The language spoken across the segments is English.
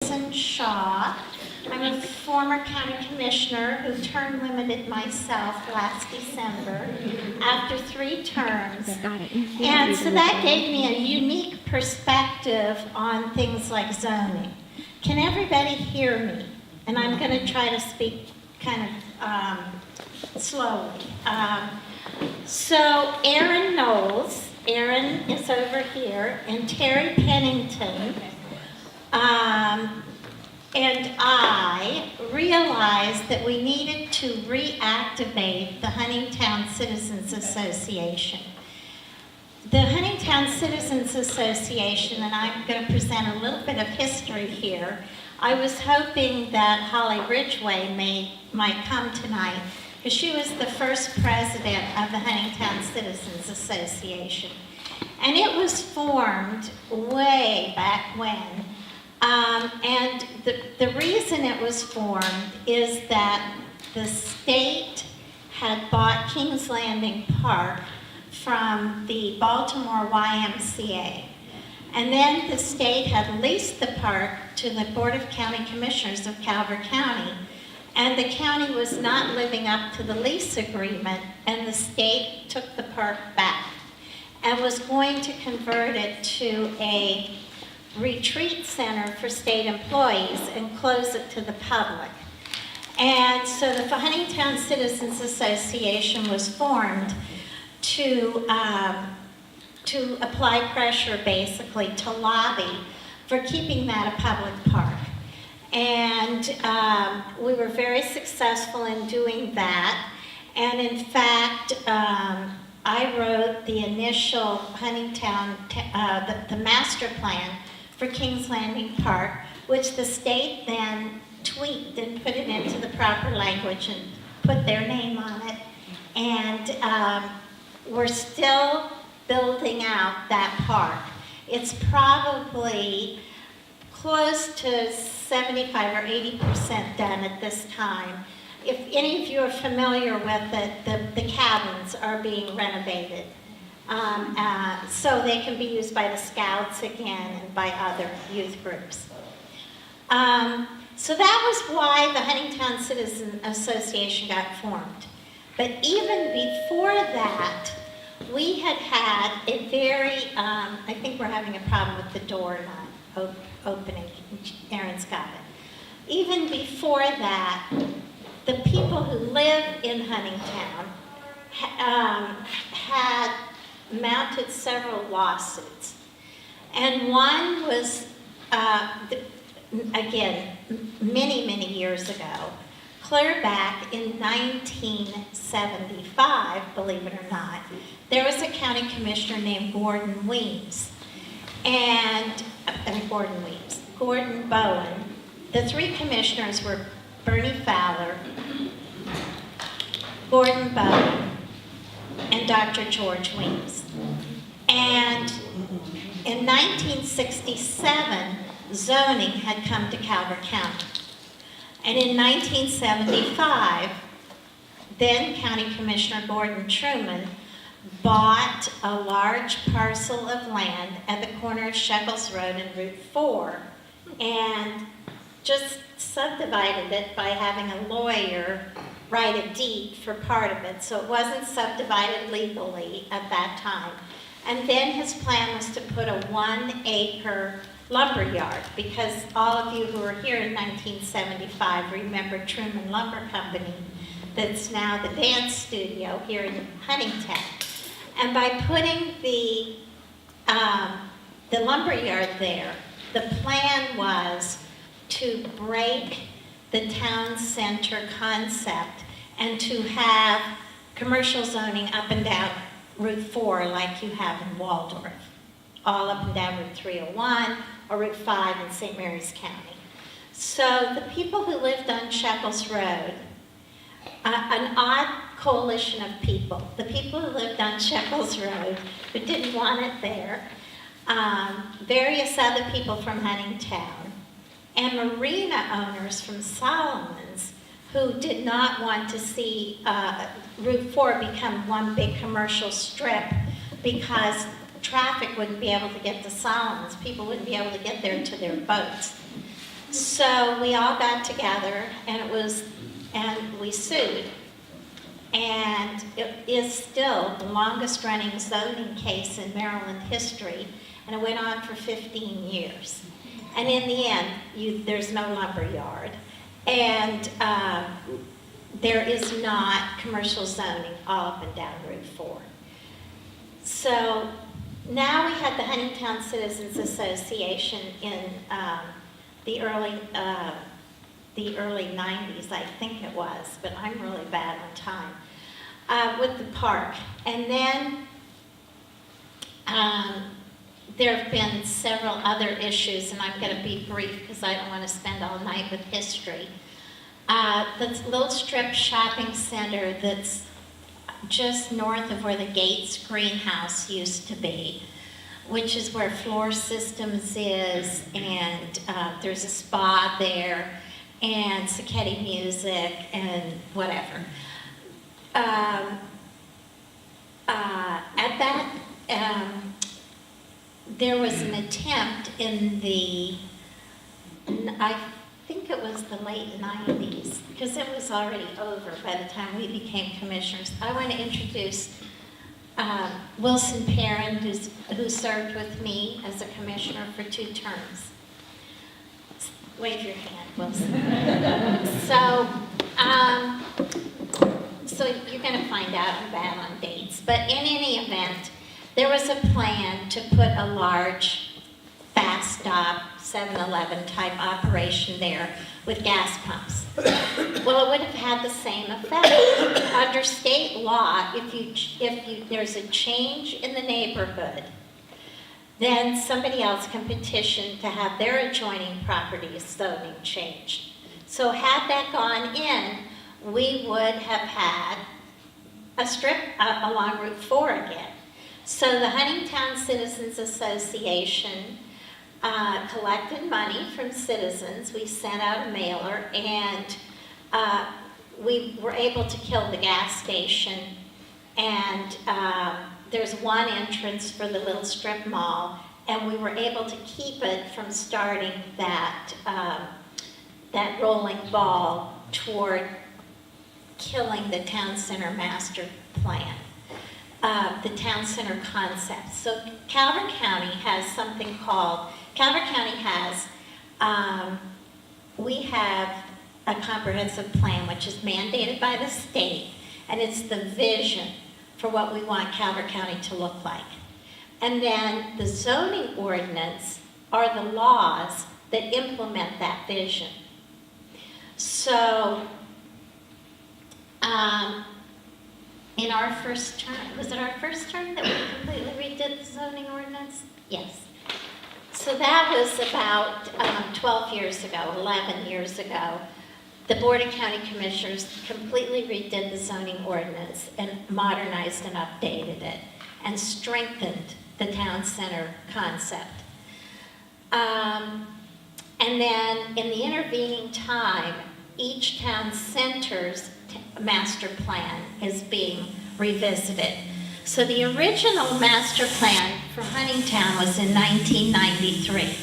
Susan Shaw. I'm a former county commissioner who term limited myself last December after 3 terms. And so that gave me a unique perspective on things like zoning. Can everybody hear me? And I'm going to try to speak kind of slowly. So Erin Knowles, Erin is over here, and Terry Pennington, and I realized that we needed to reactivate the Huntingtown Citizens Association. The Huntingtown Citizens Association, and I'm going to present a little bit of history here. I was hoping that Holly Ridgway might come tonight, because she was the first president of the Huntingtown Citizens Association. And it was formed way back when. And the reason it was formed is that the state had bought Kings Landing Park from the Baltimore YMCA. And then the state had leased the park to the Board of County Commissioners of Calvert County. And the county was not living up to the lease agreement, and the state took the park back and was going to convert it to a retreat center for state employees and close it to the public. And so the Huntingtown Citizens Association was formed to apply pressure, basically, to lobby for keeping that a public park. And we were very successful in doing that. And in fact, I wrote the initial Huntingtown, the master plan for Kings Landing Park, which the state then tweaked and put it into the proper language and put their name on it. And we're still building out that park. It's probably close to 75 or 80% done at this time. If any of you are familiar with it, the cabins are being renovated. So they can be used by the Scouts again and by other youth groups. So that was why the Huntingtown Citizen Association got formed. But even before that, we had a very, I think we're having a problem with the door not opening. Erin's got it. Even before that, the people who live in Huntingtown had mounted several lawsuits. And one was, again, many, many years ago, clear back in 1975, believe it or not, there was a county commissioner named Gordon Weems. Gordon Bowen. The 3 commissioners were Bernie Fowler, Gordon Bowen, and Dr. George Weems. And in 1967, zoning had come to Calvert County. And in 1975, then County Commissioner Gordon Truman bought a large parcel of land at the corner of Shekels Road and Route 4 and just subdivided it by having a lawyer write a deed for part of it. So it wasn't subdivided legally at that time. And then his plan was to put a 1-acre lumber yard, because all of you who were here in 1975 remember Truman Lumber Company, that's now the dance studio here in Huntingtown. And by putting the lumber yard there, the plan was to break the town center concept and to have commercial zoning up and down Route 4 like you have in Waldorf, all up and down Route 301 or Route 5 in St. Mary's County. So the people who lived on Shekels Road, an odd coalition of people, the people who lived on Shekels Road who didn't want it there, various other people from Huntingtown, and marina owners from Solomons who did not want to see Route 4 become one big commercial strip because traffic wouldn't be able to get to Solomons. People wouldn't be able to get there to their boats. So we all got together and we sued. And it is still the longest running zoning case in Maryland history, and it went on for 15 years. And in the end, there's no lumber yard, and there is not commercial zoning all up and down Route 4. So now we had the Huntingtown Citizens Association in the early 90s, I think it was, but I'm really bad on time, with the park. And then there have been several other issues, and I'm going to be brief because I don't want to spend all night with history. The little strip shopping center that's just north of where the Gates greenhouse used to be, which is where Floor Systems is, and there's a spa there, and Sacchetti Music, and whatever. At that, there was an attempt in I think it was the late 90s, because it was already over by the time we became commissioners. I want to introduce Wilson Perrin, who served with me as a commissioner for 2 terms. Wave your hand, Wilson. So you're going to find out I'm bad on dates. But in any event, there was a plan to put a large, fast stop, 7-Eleven type operation there with gas pumps. Well, it would have had the same effect. Under state law, if there's a change in the neighborhood, then somebody else can petition to have their adjoining properties zoning changed. So had that gone in, we would have had a strip along Route 4 again. So the Huntingtown Citizens Association collected money from citizens. We sent out a mailer, and we were able to kill the gas station. And there's one entrance for the little strip mall, and we were able to keep it from starting that rolling ball toward killing the town center master plan, the town center concept. So Calvert County has something called, we have a comprehensive plan which is mandated by the state, and it's the vision for what we want Calvert County to look like. And then the zoning ordinance are the laws that implement that vision. So in our first term, was it our first term that we completely redid the zoning ordinance? Yes. So that was about 12 years ago, 11 years ago. The Board of County Commissioners completely redid the zoning ordinance and modernized and updated it and strengthened the town center concept. And then in the intervening time, each town center's master plan is being revisited. So the original master plan for Huntingtown was in 1993,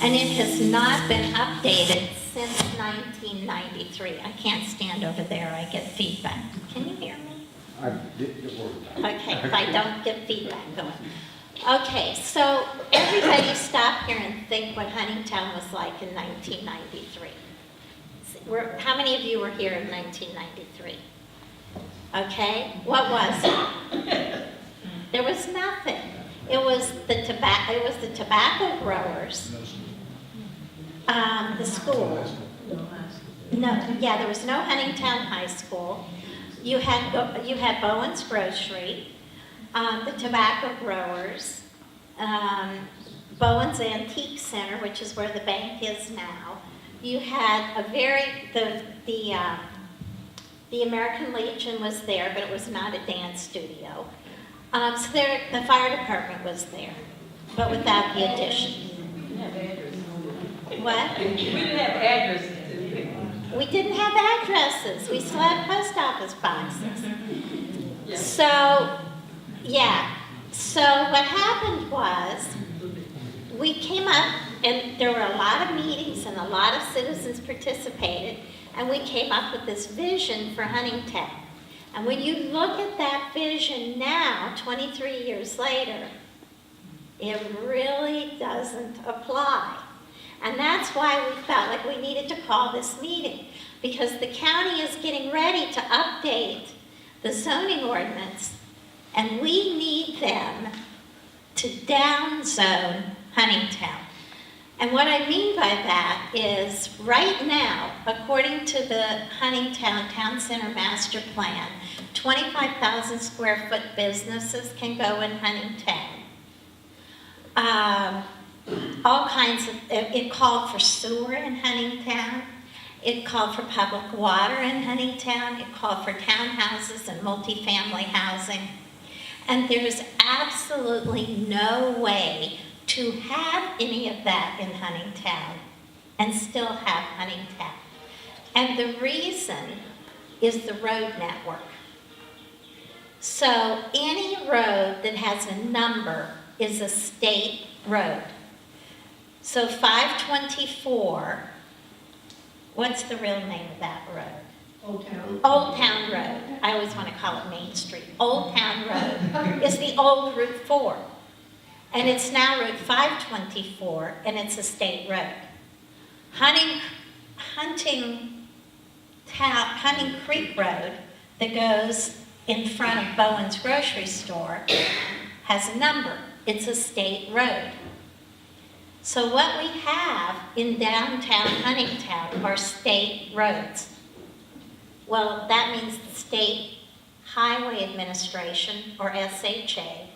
and it has not been updated since 1993. I can't stand over there, I get feedback. Can you hear me? I did the word. Okay, if I don't get feedback going. Okay, so everybody stop here and think what Huntingtown was like in 1993. How many of you were here in 1993? Okay, what was it? There was nothing. It was the tobacco growers, the school. No, yeah, there was no Huntingtown High School. You had Bowen's Grocery, the tobacco growers, Bowen's Antique Center, which is where the bank is now. You had the American Legion was there, but it was not a dance studio. So the fire department was there, but without the addition. What? We didn't have addresses. We didn't have addresses. We still had post office boxes. So, yeah. So what happened was, we came up And there were a lot of meetings and a lot of citizens participated, and we came up with this vision for Huntingtown. And when you look at that vision now, 23 years later, it really doesn't apply. And that's why we felt like we needed to call this meeting, because the county is getting ready to update the zoning ordinance, and we need them to downzone Huntingtown. And what I mean by that is, right now, according to the Huntingtown Town Center Master Plan, 25,000 square foot businesses can go in Huntingtown. All kinds of, it called for sewer in Huntingtown. It called for public water in Huntingtown. It called for townhouses and multifamily housing. And there's absolutely no way to have any of that in Huntingtown and still have Huntingtown. And the reason is the road network. So any road that has a number is a state road. So 524, what's the real name of that road? Old Town. Old Town Road. I always want to call it Main Street. Old Town Road is the old Route 4. And it's now Route 524, and it's a state road. Hunting Creek Road that goes in front of Bowen's grocery store has a number. It's a state road. So what we have in downtown Huntingtown are state roads. Well, that means the State Highway Administration, or SHA,